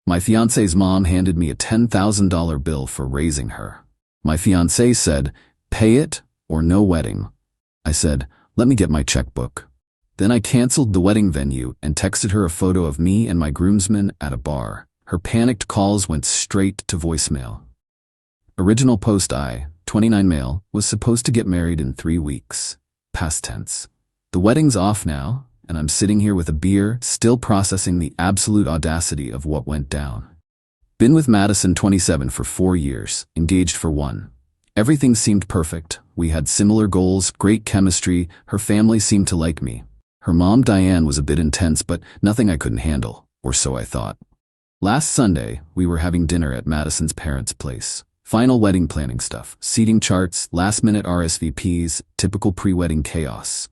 My fiancé's mom handed me a $10,000 bill for raising her. My fiancé said, "Pay it or no wedding." I said, "Let me get my checkbook." Then I canceled the wedding venue and texted her a photo of me and my groomsmen at a bar. Her panicked calls went straight to voicemail. Original post: I, 29 male, was supposed to get married in 3 weeks. Past tense. The wedding's off now, and I'm sitting here with a beer, still processing the absolute audacity of what went down. Been with Madison, 27, for 4 years, engaged for 1. Everything seemed perfect. We had similar goals, great chemistry, her family seemed to like me. Her mom, Diane, was a bit intense, but nothing I couldn't handle, or so I thought. Last Sunday, we were having dinner at Madison's parents' place. Final wedding planning stuff, seating charts, last-minute RSVPs, typical pre-wedding chaos.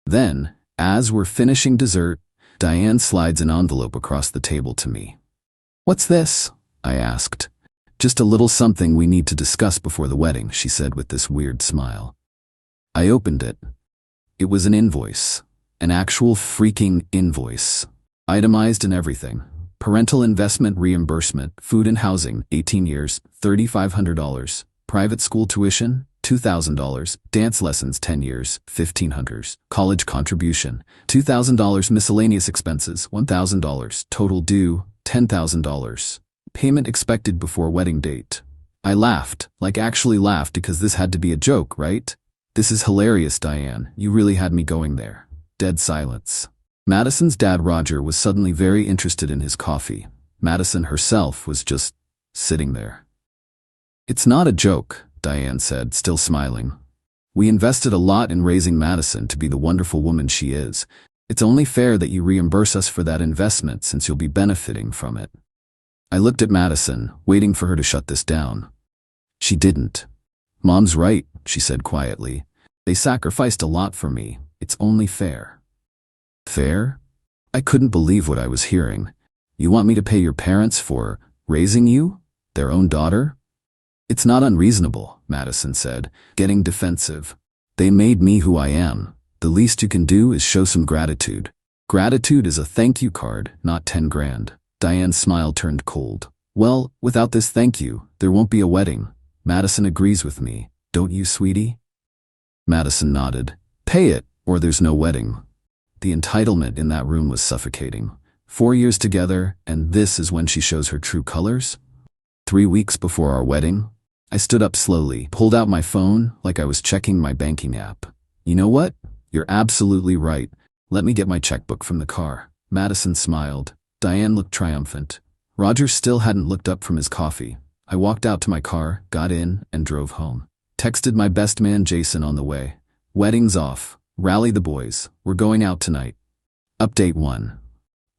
Then, as we're finishing dessert, Diane slides an envelope across the table to me. "What's this?" I asked. "Just a little something we need to discuss before the wedding," she said with this weird smile. I opened it. It was an invoice. An actual freaking invoice. Itemized and everything. Parental investment reimbursement, food and housing, 18 years, $3,500. Private school tuition, $2,000. Dance lessons, 10 years, $1,500. College contribution, $2,000. Miscellaneous expenses, $1,000. Total due, $10,000. Payment expected before wedding date. I laughed, like actually laughed, because this had to be a joke, right? "This is hilarious, Diane. You really had me going there." Dead silence. Madison's dad, Roger, was suddenly very interested in his coffee. Madison herself was just sitting there. "It's not a joke," Diane said, still smiling. "We invested a lot in raising Madison to be the wonderful woman she is. It's only fair that you reimburse us for that investment since you'll be benefiting from it." I looked at Madison, waiting for her to shut this down. She didn't. "Mom's right," she said quietly. "They sacrificed a lot for me. It's only fair." Fair? I couldn't believe what I was hearing. "You want me to pay your parents for raising you? Their own daughter?" "It's not unreasonable," Madison said, getting defensive. "They made me who I am. The least you can do is show some gratitude. Gratitude is a thank you card, not 10 grand. Diane's smile turned cold. "Well, without this thank you, there won't be a wedding. Madison agrees with me. Don't you, sweetie?" Madison nodded. "Pay it, or there's no wedding." The entitlement in that room was suffocating. 4 years together, and this is when she shows her true colors? 3 weeks before our wedding? I stood up slowly, pulled out my phone like I was checking my banking app. "You know what? You're absolutely right. Let me get my checkbook from the car." Madison smiled. Diane looked triumphant. Roger still hadn't looked up from his coffee. I walked out to my car, got in, and drove home. Texted my best man Jason on the way. "Wedding's off. Rally the boys. We're going out tonight." Update 1.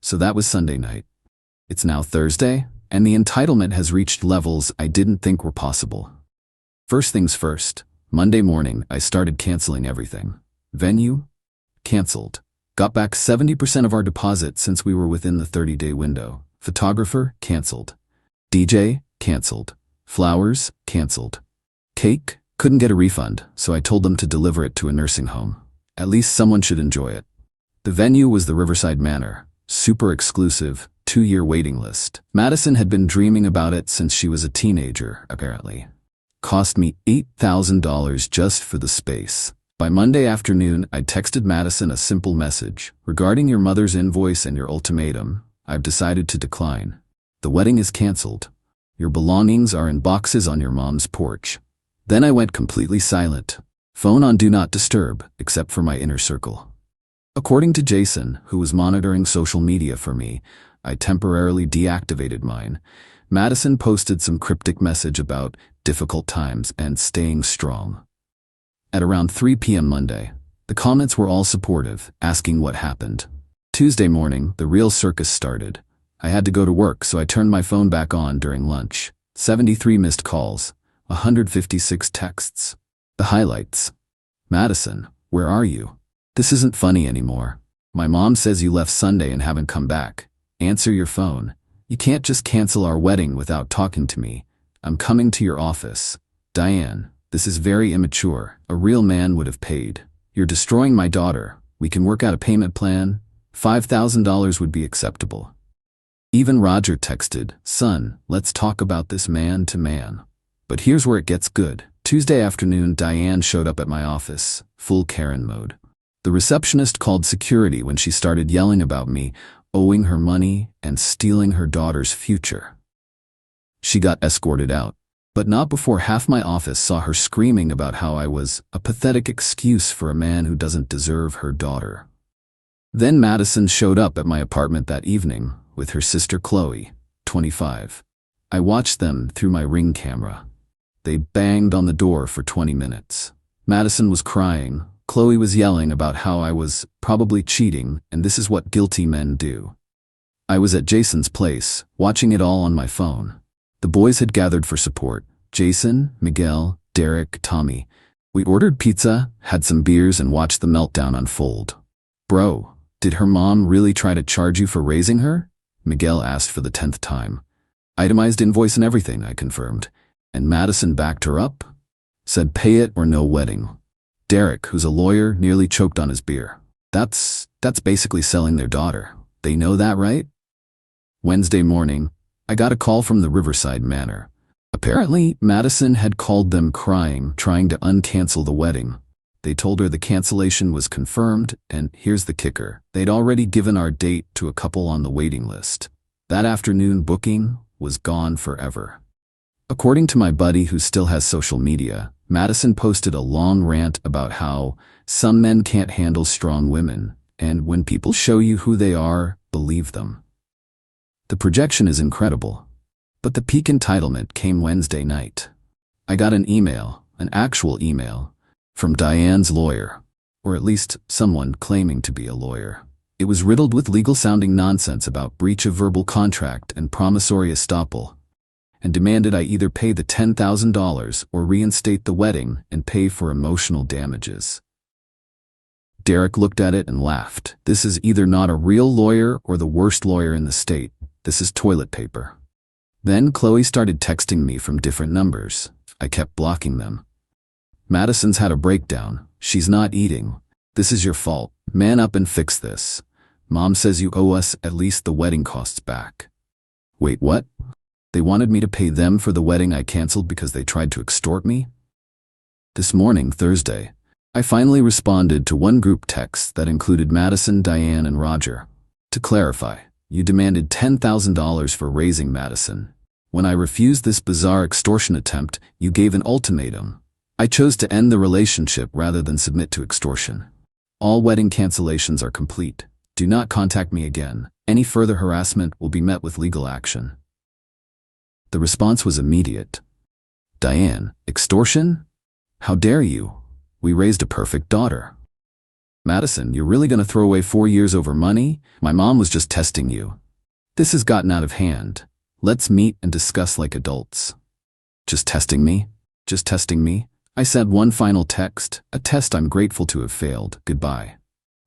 So that was Sunday night. It's now Thursday, and the entitlement has reached levels I didn't think were possible. First things first, Monday morning I started canceling everything. Venue? Canceled. Got back 70% of our deposit since we were within the 30-day window. Photographer? Canceled. DJ? Canceled. Flowers? Canceled. Cake? Couldn't get a refund, so I told them to deliver it to a nursing home. At least someone should enjoy it. The venue was the Riverside Manor. Super exclusive, 2-year waiting list. Madison had been dreaming about it since she was a teenager, apparently. Cost me $8,000 just for the space. By Monday afternoon, I'd texted Madison a simple message. "Regarding your mother's invoice and your ultimatum, I've decided to decline. The wedding is canceled. Your belongings are in boxes on your mom's porch." Then I went completely silent. Phone on Do Not Disturb, except for my inner circle. According to Jason, who was monitoring social media for me, I temporarily deactivated mine. Madison posted some cryptic message about difficult times and staying strong. At around 3 p.m. Monday, the comments were all supportive, asking what happened. Tuesday morning, the real circus started. I had to go to work, so I turned my phone back on during lunch. 73 missed calls, 156 texts. The highlights. "Madison, where are you? This isn't funny anymore. My mom says you left Sunday and haven't come back. Answer your phone. You can't just cancel our wedding without talking to me. I'm coming to your office. Diane, this is very immature. A real man would have paid. You're destroying my daughter. We can work out a payment plan. $5,000 would be acceptable." Even Roger texted, "Son, let's talk about this man to man." But here's where it gets good. Tuesday afternoon, Diane showed up at my office, full Karen mode. The receptionist called security when she started yelling about me, owing her money and stealing her daughter's future. She got escorted out, but not before half my office saw her screaming about how I was a pathetic excuse for a man who doesn't deserve her daughter. Then Madison showed up at my apartment that evening with her sister Chloe, 25. I watched them through my Ring camera. They banged on the door for 20 minutes. Madison was crying. Chloe was yelling about how I was probably cheating, and this is what guilty men do. I was at Jason's place, watching it all on my phone. The boys had gathered for support. Jason, Miguel, Derek, Tommy. We ordered pizza, had some beers, and watched the meltdown unfold. "Bro, did her mom really try to charge you for raising her?" Miguel asked for the 10th time. "Itemized invoice and everything," I confirmed. "And Madison backed her up? Said pay it or no wedding." Derek, who's a lawyer, nearly choked on his beer. That's basically selling their daughter. They know that, right?" Wednesday morning, I got a call from the Riverside Manor. Apparently, Madison had called them crying, trying to uncancel the wedding. They told her the cancellation was confirmed, and here's the kicker. They'd already given our date to a couple on the waiting list. That afternoon booking was gone forever. According to my buddy who still has social media, Madison posted a long rant about how some men can't handle strong women, and when people show you who they are, believe them. The projection is incredible. But the peak entitlement came Wednesday night. I got an email, an actual email, from Diane's lawyer, or at least someone claiming to be a lawyer. It was riddled with legal-sounding nonsense about breach of verbal contract and promissory estoppel, and demanded I either pay the $10,000 or reinstate the wedding and pay for emotional damages. Derek looked at it and laughed. "This is either not a real lawyer or the worst lawyer in the state. This is toilet paper." Then Chloe started texting me from different numbers. I kept blocking them. "Madison's had a breakdown. She's not eating. This is your fault. Man up and fix this. Mom says you owe us at least the wedding costs back." Wait, what? They wanted me to pay them for the wedding I canceled because they tried to extort me? This morning, Thursday, I finally responded to one group text that included Madison, Diane, and Roger. To clarify, you demanded $10,000 for raising Madison. When I refused this bizarre extortion attempt, you gave an ultimatum. I chose to end the relationship rather than submit to extortion. All wedding cancellations are complete. Do not contact me again. Any further harassment will be met with legal action. The response was immediate. "Diane, extortion? How dare you? We raised a perfect daughter." "Madison, you're really going to throw away 4 years over money? My mom was just testing you. This has gotten out of hand. Let's meet and discuss like adults." Just testing me? Just testing me? I sent one final text, a test I'm grateful to have failed. Goodbye.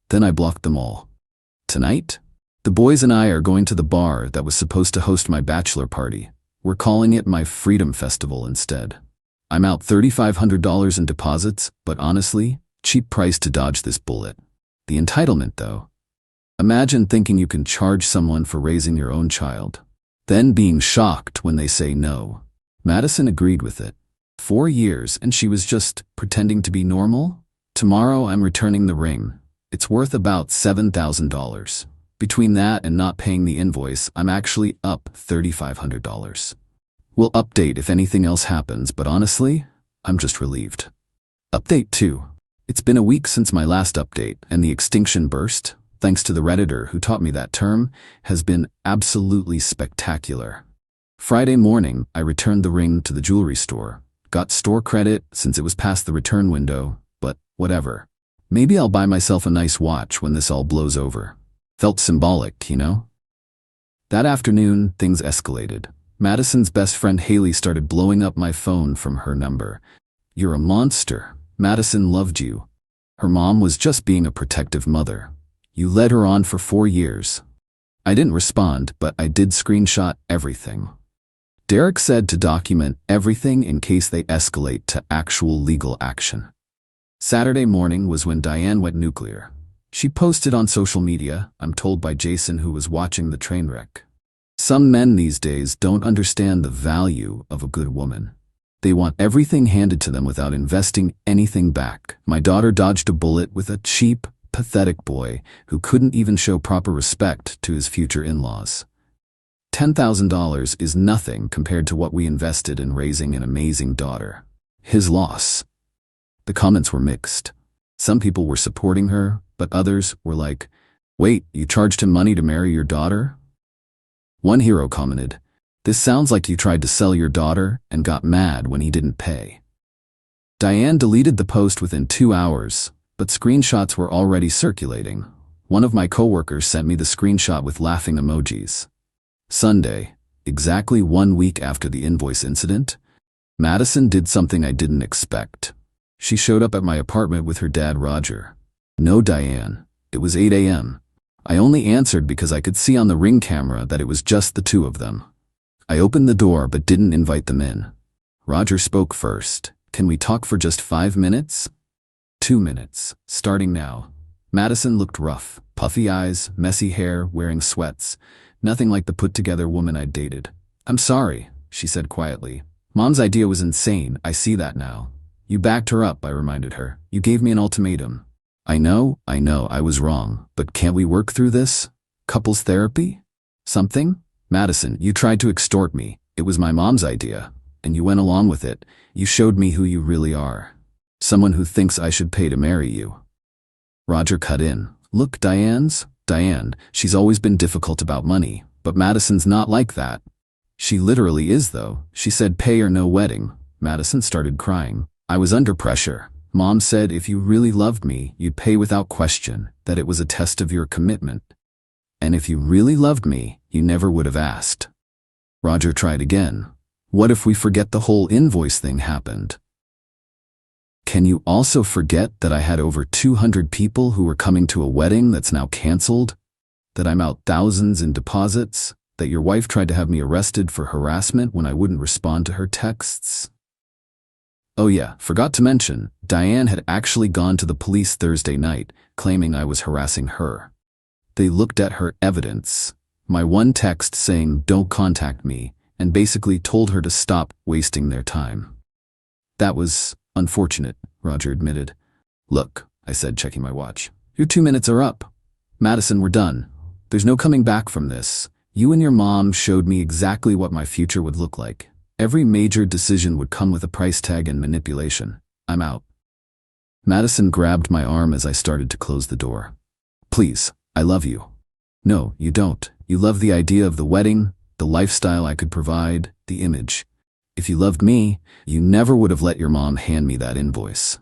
Then I blocked them all. Tonight, the boys and I are going to the bar that was supposed to host my bachelor party. We're calling it my Freedom Festival instead. I'm out $3,500 in deposits, but honestly, cheap price to dodge this bullet. The entitlement, though. Imagine thinking you can charge someone for raising your own child, then being shocked when they say no. Madison agreed with it. 4 years, and she was just pretending to be normal? Tomorrow I'm returning the ring. It's worth about $7,000. Between that and not paying the invoice, I'm actually up $3,500. We'll update if anything else happens, but honestly, I'm just relieved. Update 2. It's been a week since my last update, and the extinction burst, thanks to the Redditor who taught me that term, has been absolutely spectacular. Friday morning, I returned the ring to the jewelry store. Got store credit since it was past the return window, but whatever. Maybe I'll buy myself a nice watch when this all blows over. Felt symbolic, you know? That afternoon, things escalated. Madison's best friend Haley started blowing up my phone from her number. "You're a monster. Madison loved you. Her mom was just being a protective mother. You led her on for 4 years." I didn't respond, but I did screenshot everything. Derek said to document everything in case they escalate to actual legal action. Saturday morning was when Diane went nuclear. She posted on social media, I'm told by Jason who was watching the train wreck. Some men these days don't understand the value of a good woman. They want everything handed to them without investing anything back. My daughter dodged a bullet with a cheap, pathetic boy who couldn't even show proper respect to his future in-laws. $10,000 is nothing compared to what we invested in raising an amazing daughter. His loss. The comments were mixed. Some people were supporting her, but others were like, "Wait, you charged him money to marry your daughter?" One hero commented, "This sounds like you tried to sell your daughter and got mad when he didn't pay." Diane deleted the post within 2 hours, but screenshots were already circulating. One of my coworkers sent me the screenshot with laughing emojis. Sunday, exactly 1 week after the invoice incident, Madison did something I didn't expect. She showed up at my apartment with her dad, Roger. No Diane. It was 8 a.m. I only answered because I could see on the Ring camera that it was just the two of them. I opened the door but didn't invite them in. Roger spoke first. "Can we talk for just 5 minutes?" 2 minutes, starting now. Madison looked rough, puffy eyes, messy hair, wearing sweats. Nothing like the put-together woman I'd dated. "I'm sorry," she said quietly. "Mom's idea was insane, I see that now. You backed her up," I reminded her. "You gave me an ultimatum." I know, I was wrong, but can't we work through this? Couples therapy? Something? "Madison, you tried to extort me. It was my mom's idea, and you went along with it. You showed me who you really are. Someone who thinks I should pay to marry you." Roger cut in. "Look, Diane, she's always been difficult about money, but Madison's not like that." "She literally is, though. She said pay or no wedding." Madison started crying. "I was under pressure. Mom said if you really loved me, you'd pay without question, that it was a test of your commitment. And if you really loved me, you never would have asked." Roger tried again. "What if we forget the whole invoice thing happened? Can you also forget that I had over 200 people who were coming to a wedding that's now canceled? That I'm out thousands in deposits? That your wife tried to have me arrested for harassment when I wouldn't respond to her texts? Oh yeah, forgot to mention, Diane had actually gone to the police Thursday night, claiming I was harassing her. They looked at her evidence, my one text saying don't contact me, and basically told her to stop wasting their time. That was unfortunate, Roger admitted. "Look," I said, checking my watch. "Your 2 minutes are up. Madison, we're done. There's no coming back from this. You and your mom showed me exactly what my future would look like. Every major decision would come with a price tag and manipulation. I'm out." Madison grabbed my arm as I started to close the door. "Please, I love you." "No, you don't. You love the idea of the wedding, the lifestyle I could provide, the image. If you loved me, you never would have let your mom hand me that invoice."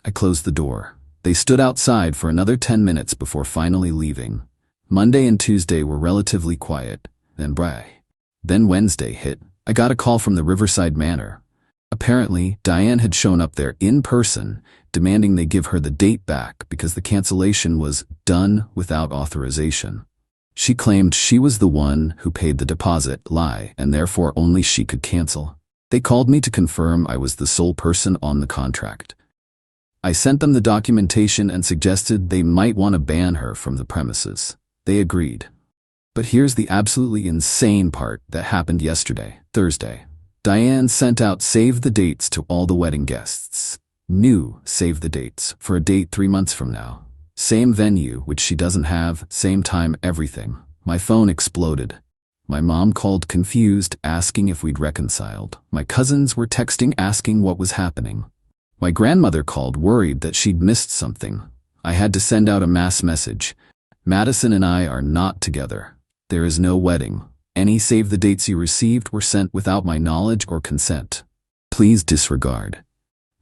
I closed the door. They stood outside for another 10 minutes before finally leaving. Monday and Tuesday were relatively quiet, then Wednesday hit. I got a call from the Riverside Manor. Apparently, Diane had shown up there in person, demanding they give her the date back because the cancellation was done without authorization. She claimed she was the one who paid the deposit, and therefore only she could cancel. They called me to confirm I was the sole person on the contract. I sent them the documentation and suggested they might want to ban her from the premises. They agreed. But here's the absolutely insane part that happened yesterday, Thursday. Diane sent out save the dates to all the wedding guests. New save the dates for a date 3 months from now. Same venue, which she doesn't have, same time, everything. My phone exploded. My mom called confused, asking if we'd reconciled. My cousins were texting asking what was happening. My grandmother called worried that she'd missed something. I had to send out a mass message. "Madison and I are not together. There is no wedding. Any save the dates you received were sent without my knowledge or consent. Please disregard."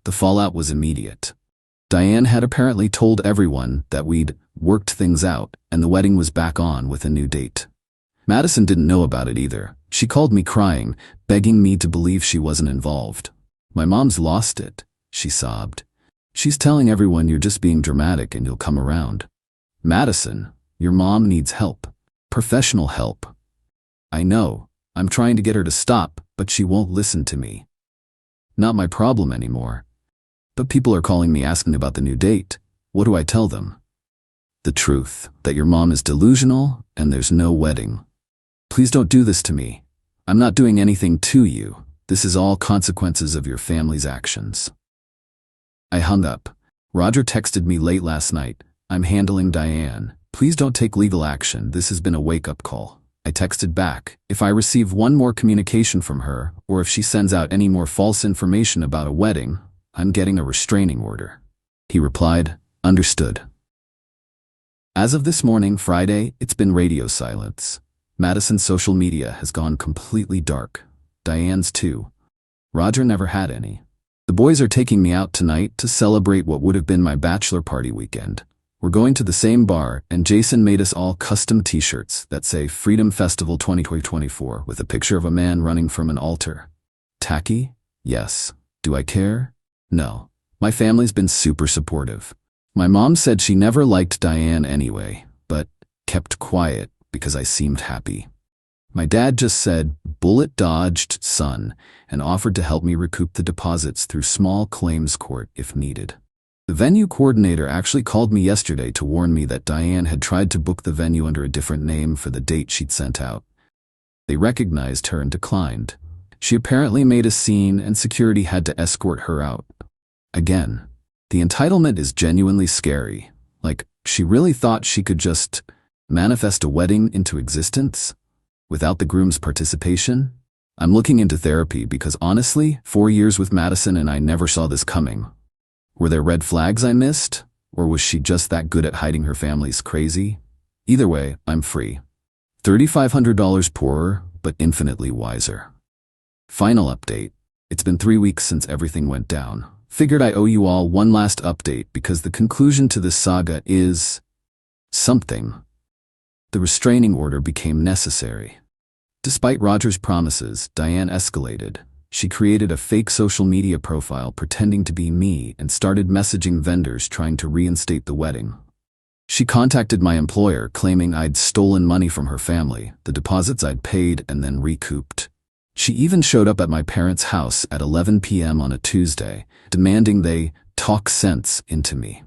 The fallout was immediate. Diane had apparently told everyone that we'd worked things out and the wedding was back on with a new date. Madison didn't know about it either. She called me crying, begging me to believe she wasn't involved. "My mom's lost it," she sobbed. "She's telling everyone you're just being dramatic and you'll come around." "Madison, your mom needs help. Professional help." "I know. I'm trying to get her to stop, but she won't listen to me." Not my problem anymore. But people are calling me asking about the new date. What do I tell them? The truth, that your mom is delusional and there's no wedding. Please don't do this to me. I'm not doing anything to you. This is all consequences of your family's actions. I hung up. Roger texted me late last night. I'm handling Diane. Please don't take legal action. This has been a wake-up call. I texted back. If I receive one more communication from her, or if she sends out any more false information about a wedding, I'm getting a restraining order. He replied, understood. As of this morning, Friday, it's been radio silence. Madison's social media has gone completely dark. Diane's too. Roger never had any. The boys are taking me out tonight to celebrate what would have been my bachelor party weekend. We're going to the same bar, and Jason made us all custom t-shirts that say Freedom Festival 2024 with a picture of a man running from an altar. Tacky? Yes. Do I care? No. My family's been super supportive. My mom said she never liked Diane anyway, but kept quiet because I seemed happy. My dad just said, bullet dodged, son, and offered to help me recoup the deposits through small claims court if needed. The venue coordinator actually called me yesterday to warn me that Diane had tried to book the venue under a different name for the date she'd sent out. They recognized her and declined. She apparently made a scene and security had to escort her out. Again, the entitlement is genuinely scary. Like, she really thought she could just manifest a wedding into existence without the groom's participation? I'm looking into therapy because honestly, 4 years with Madison and I never saw this coming. Were there red flags I missed? Or was she just that good at hiding her family's crazy? Either way, I'm free. $3,500 poorer, but infinitely wiser. Final update. It's been 3 weeks since everything went down. Figured I owe you all one last update because the conclusion to this saga is something. The restraining order became necessary. Despite Roger's promises, Diane escalated. She created a fake social media profile pretending to be me and started messaging vendors trying to reinstate the wedding. She contacted my employer claiming I'd stolen money from her family, the deposits I'd paid and then recouped. She even showed up at my parents' house at 11 p.m. on a Tuesday, demanding they talk sense into me.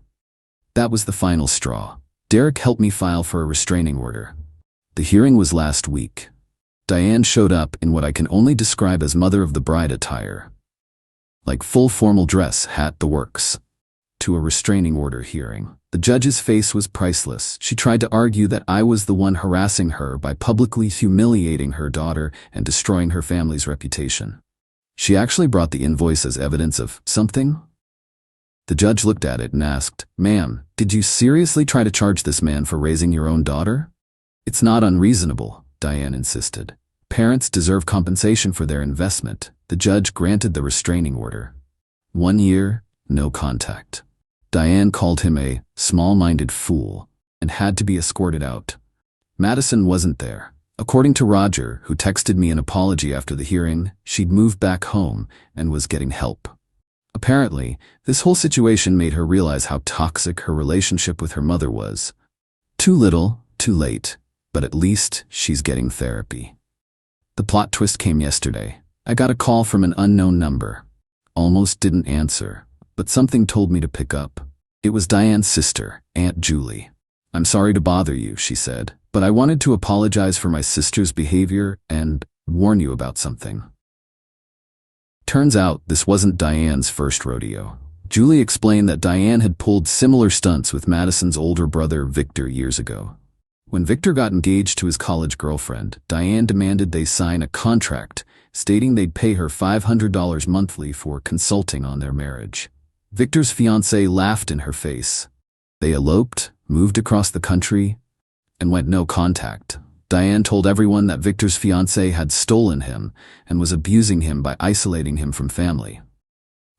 That was the final straw. Derek helped me file for a restraining order. The hearing was last week. Diane showed up in what I can only describe as mother of the bride attire. Like full formal dress, hat, the works. To a restraining order hearing. The judge's face was priceless. She tried to argue that I was the one harassing her by publicly humiliating her daughter and destroying her family's reputation. She actually brought the invoice as evidence of something. The judge looked at it and asked, "Ma'am, did you seriously try to charge this man for raising your own daughter?" "It's not unreasonable," Diane insisted. "Parents deserve compensation for their investment." The judge granted the restraining order. 1 year, no contact. Diane called him a small-minded fool and had to be escorted out. Madison wasn't there. According to Roger, who texted me an apology after the hearing, she'd moved back home and was getting help. Apparently, this whole situation made her realize how toxic her relationship with her mother was. Too little, too late, but at least she's getting therapy. The plot twist came yesterday. I got a call from an unknown number. Almost didn't answer, but something told me to pick up. It was Diane's sister, Aunt Julie. "I'm sorry to bother you," she said, "but I wanted to apologize for my sister's behavior and warn you about something." Turns out this wasn't Diane's first rodeo. Julie explained that Diane had pulled similar stunts with Madison's older brother, Victor, years ago. When Victor got engaged to his college girlfriend, Diane demanded they sign a contract stating they'd pay her $500 monthly for consulting on their marriage. Victor's fiancée laughed in her face. They eloped, moved across the country, and went no contact. Diane told everyone that Victor's fiancée had stolen him and was abusing him by isolating him from family.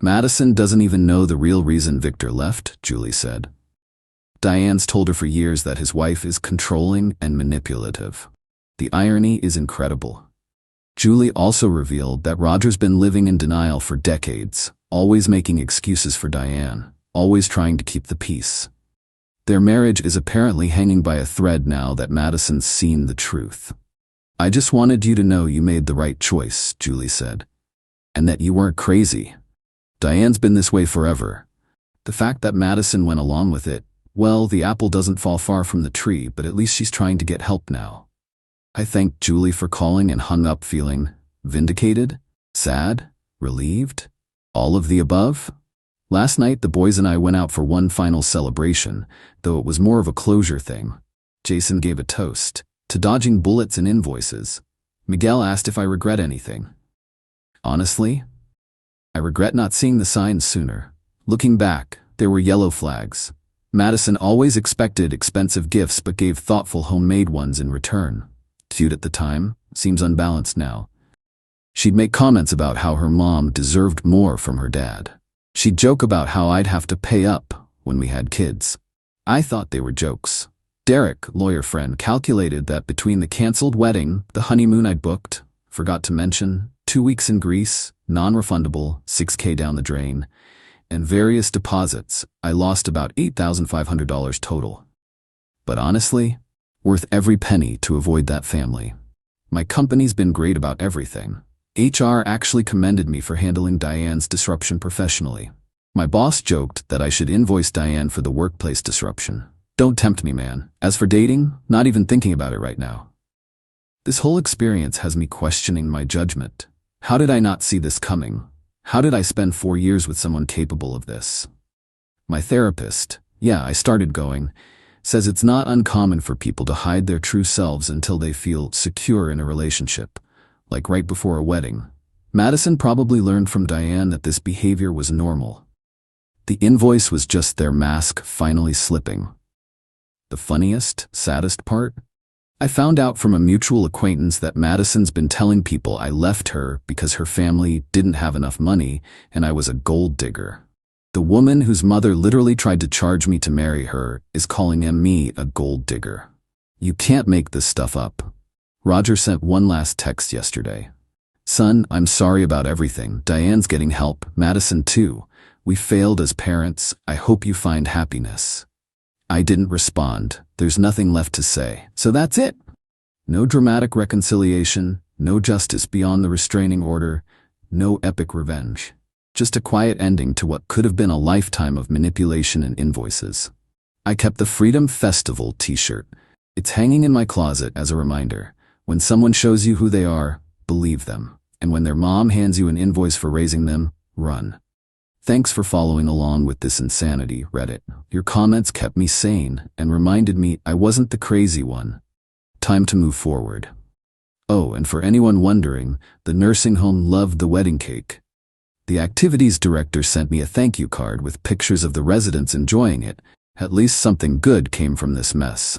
"Madison doesn't even know the real reason Victor left," Julie said. Diane's told her for years that his wife is controlling and manipulative. The irony is incredible. Julie also revealed that Roger's been living in denial for decades, always making excuses for Diane, always trying to keep the peace. Their marriage is apparently hanging by a thread now that Madison's seen the truth. "I just wanted you to know you made the right choice," Julie said, "and that you weren't crazy. Diane's been this way forever. The fact that Madison went along with it, well, the apple doesn't fall far from the tree, but at least she's trying to get help now." I thanked Julie for calling and hung up feeling vindicated, sad, relieved, all of the above. Last night, the boys and I went out for one final celebration, though it was more of a closure thing. Jason gave a toast to dodging bullets and invoices. Miguel asked if I regret anything. Honestly, I regret not seeing the signs sooner. Looking back, there were yellow flags. Madison always expected expensive gifts but gave thoughtful homemade ones in return. Cute at the time, seems unbalanced now. She'd make comments about how her mom deserved more from her dad. She'd joke about how I'd have to pay up when we had kids. I thought they were jokes. Derek, lawyer friend, calculated that between the canceled wedding, the honeymoon I'd booked, forgot to mention, 2 weeks in Greece, non-refundable, $6,000 down the drain, and various deposits, I lost about $8,500 total. But honestly, worth every penny to avoid that family. My company's been great about everything. HR actually commended me for handling Diane's disruption professionally. My boss joked that I should invoice Diane for the workplace disruption. Don't tempt me, man. As for dating, not even thinking about it right now. This whole experience has me questioning my judgment. How did I not see this coming? How did I spend 4 years with someone capable of this? My therapist, I started going, says it's not uncommon for people to hide their true selves until they feel secure in a relationship, like right before a wedding. Madison probably learned from Diane that this behavior was normal. The invoice was just their mask finally slipping. The funniest, saddest part? I found out from a mutual acquaintance that Madison's been telling people I left her because her family didn't have enough money and I was a gold digger. The woman whose mother literally tried to charge me to marry her is calling me a gold digger. You can't make this stuff up. Roger sent one last text yesterday. Son, I'm sorry about everything. Diane's getting help. Madison too. We failed as parents. I hope you find happiness. I didn't respond. There's nothing left to say. So that's it. No dramatic reconciliation, no justice beyond the restraining order, no epic revenge. Just a quiet ending to what could have been a lifetime of manipulation and invoices. I kept the Freedom Festival t-shirt. It's hanging in my closet as a reminder. When someone shows you who they are, believe them. And when their mom hands you an invoice for raising them, run. Thanks for following along with this insanity, Reddit. Your comments kept me sane and reminded me I wasn't the crazy one. Time to move forward. Oh, and for anyone wondering, the nursing home loved the wedding cake. The activities director sent me a thank you card with pictures of the residents enjoying it. At least something good came from this mess.